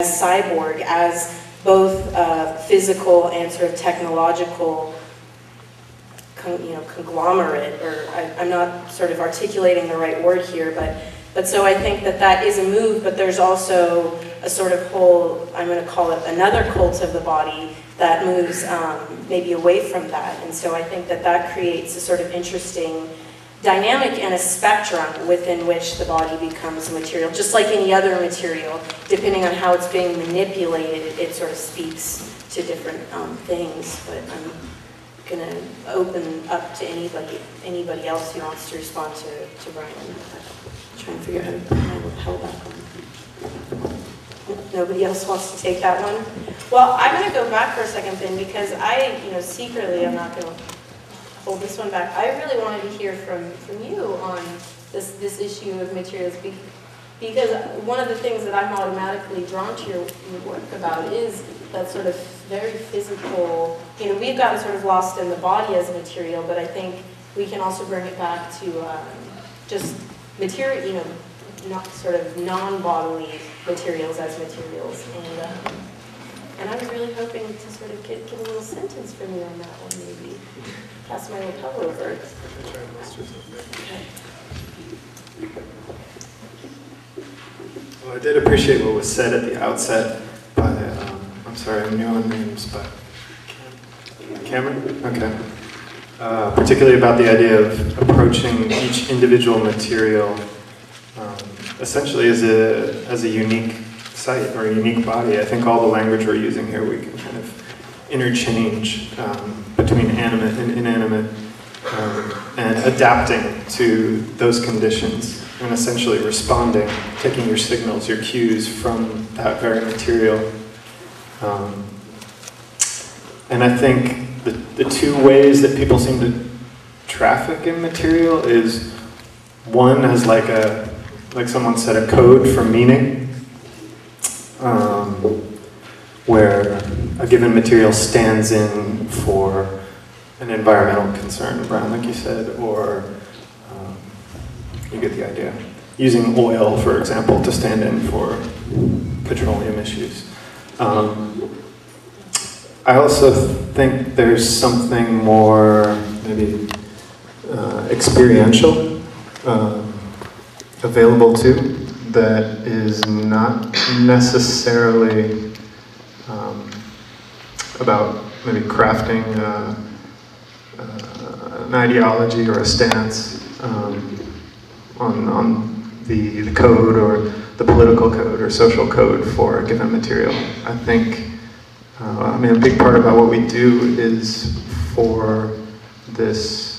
cyborg as both physical and sort of technological conglomerate, or I'm not sort of articulating the right word here, but so I think that that is a move, but there's also a sort of whole, I'm going to call it another cult of the body that moves maybe away from that. And so I think that that creates a sort of interesting dynamic and a spectrum within which the body becomes material. Just like any other material, depending on how it's being manipulated, it sort of speaks to different things. But I'm going to open up to anybody else who wants to respond to Bryan. I'm trying to figure out how to put my lapel back on. Nobody else wants to take that one? Well, I'm going to go back for a second then, because I, secretly, I'm not going to hold this one back. I really wanted to hear from you on this issue of materials, because one of the things that I'm automatically drawn to your work about is that sort of very physical, we've gotten sort of lost in the body as a material, but I think we can also bring it back to just material, not sort of non-bodily materials as materials. And I was really hoping to sort of get a little sentence from you on that one, maybe. Pass my lapel over. Okay. Well, I did appreciate what was said at the outset by, I'm sorry, I'm new on names, but Cameron? Okay. Particularly about the idea of approaching each individual material essentially as a unique site or a unique body. I think all the language we're using here, we can kind of interchange between animate and inanimate and adapting to those conditions and essentially responding, taking your signals, your cues from that very material. And I think the two ways that people seem to traffic in material is one as like someone said, a code for meaning, where a given material stands in for an environmental concern, Bryan, like you said, or you get the idea. Using oil, for example, to stand in for petroleum issues. I also think there's something more, maybe, experiential available too, that is not necessarily about maybe crafting an ideology or a stance on the code or the political code or social code for a given material. I think, a big part about what we do is for this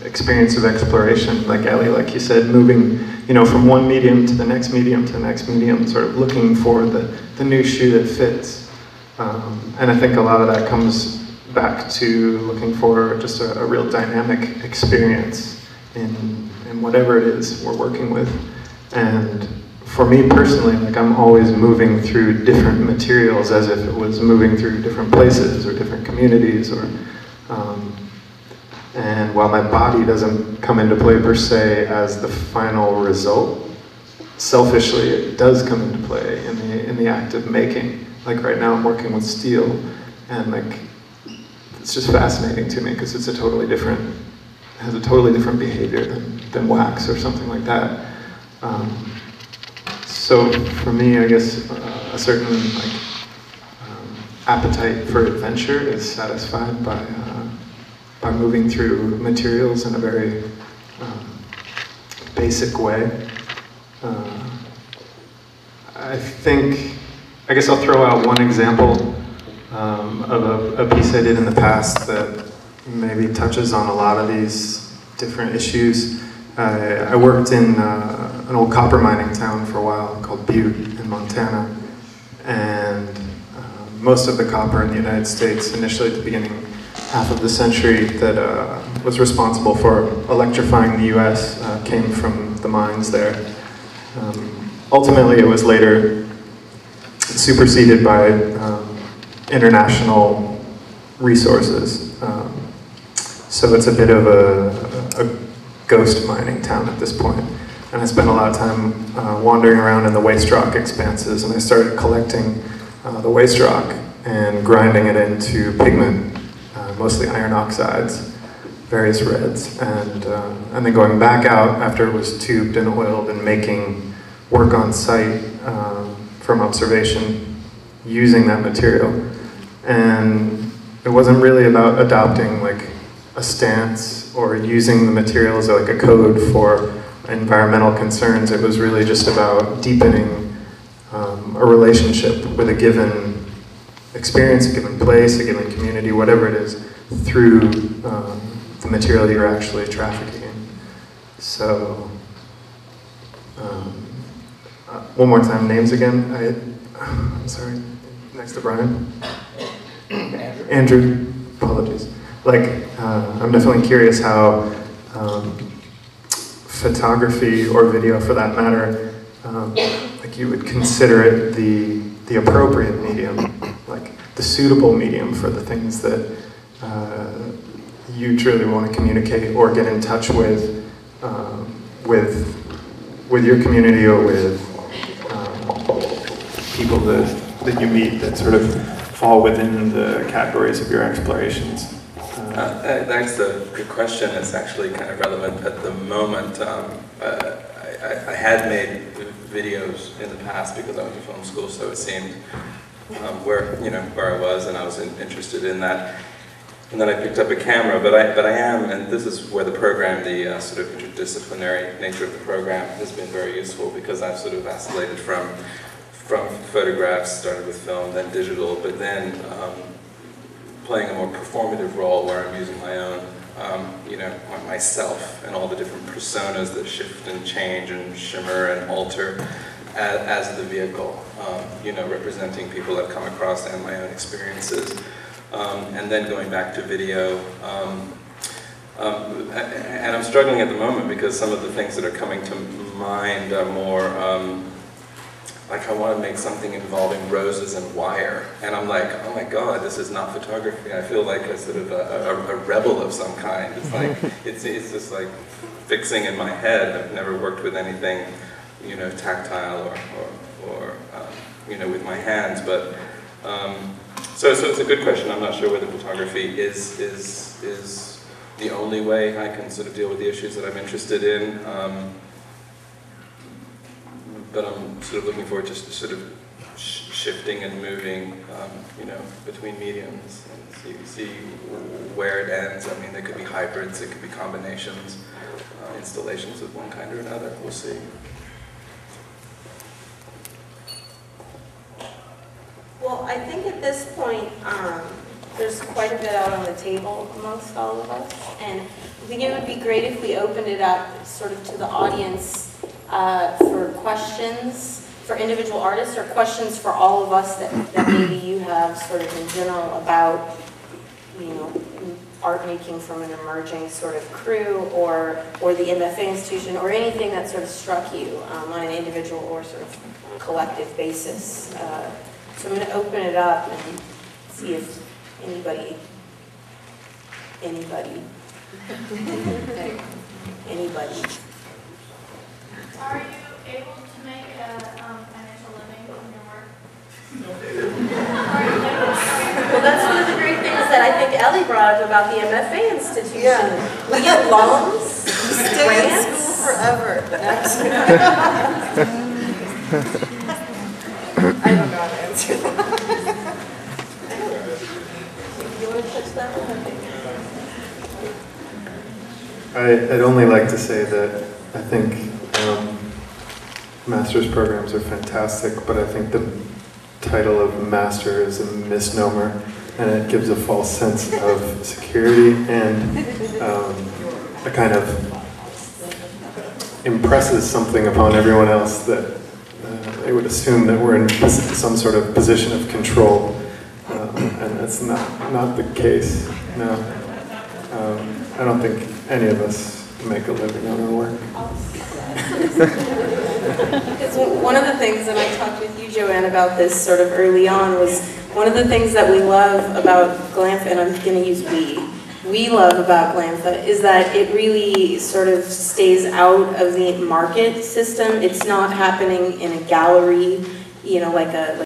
experience of exploration, like Elle, like you said, moving, from one medium to the next medium to the next medium, sort of looking for the new shoe that fits. And I think a lot of that comes back to looking for just a real dynamic experience in whatever it is we're working with. And for me personally, I'm always moving through different materials as if it was moving through different places or different communities, or and while my body doesn't come into play per se as the final result, selfishly it does come into play in the act of making. Like right now I'm working with steel, and it's just fascinating to me because it's has a totally different behavior than wax or something like that. So for me, I guess a certain appetite for adventure is satisfied by moving through materials in a very basic way. I guess I'll throw out one example of a piece I did in the past that maybe touches on a lot of these different issues. I worked in an old copper mining town for a while called Butte in Montana, and most of the copper in the United States, initially at the beginning half of the century, that was responsible for electrifying the US came from the mines there. Ultimately, it was later superseded by international resources. So it's a bit of a ghost mining town at this point. And I spent a lot of time wandering around in the waste rock expanses, and I started collecting the waste rock and grinding it into pigment, mostly iron oxides, various reds, and then going back out after it was tubed and oiled and making work on site from observation using that material. And it wasn't really about adopting like a stance or using the material as like a code for environmental concerns. It was really just about deepening a relationship with a given experience, a given place, a given community, whatever it is, through the material you're actually trafficking in. So, one more time, names again. I'm sorry, next to Bryan. Andrew, apologies. Like, I'm definitely curious how photography or video, for that matter, like you would consider it the appropriate medium, like the suitable medium for the things that you truly want to communicate or get in touch with your community or with people that you meet that sort of fall within the categories of your explorations. That's a good question. It's actually kind of relevant at the moment. I had made videos in the past because I went to film school, so it seemed where I was, and I was interested in that. And then I picked up a camera, but I am, and this is where the program, the sort of interdisciplinary nature of the program has been very useful, because I've sort of vacillated from photographs, started with film, then digital, but then playing a more performative role where I'm using my own, myself and all the different personas that shift and change and shimmer and alter as the vehicle, representing people I've come across and my own experiences. And then going back to video, and I'm struggling at the moment because some of the things that are coming to mind are more, like I want to make something involving roses and wire, and I'm like, oh my god, this is not photography. I feel like a sort of a rebel of some kind. It's like, it's just like fixing in my head. I've never worked with anything, tactile or with my hands, but so it's a good question. I'm not sure whether photography is the only way I can sort of deal with the issues that I'm interested in. But I'm sort of looking forward to sort of shifting and moving, between mediums and see where it ends. I mean, there could be hybrids, it could be combinations, installations of one kind or another. We'll see. Well, I think at this point, there's quite a bit out on the table amongst all of us, and I think it would be great if we opened it up sort of to the audience for questions for individual artists, or questions for all of us that maybe you have sort of in general about, art making from an emerging sort of crew, or the MFA institution, or anything that sort of struck you on an individual or sort of collective basis. So I'm going to open it up and see if anybody. Are you able to make a financial living from your work? Well, that's one of the great things that I think Elle brought up about the MFA institution. Yeah. We get loans, stay in school forever. I don't know how to answer that. You want to touch that one? I'd only like to say that I think master's programs are fantastic, but I think the title of master is a misnomer, and it gives a false sense of security, and it kind of impresses something upon everyone else that they would assume that we're in some sort of position of control, and that's not the case. No, I don't think any of us make a living on our work. Because one of the things, and I talked with you, Joanne, about this sort of early on, was one of the things that we love about Glamfa, and I'm going to use we, we love about Glamfa is that it really sort of stays out of the market system. It's not happening in a gallery, you know, like a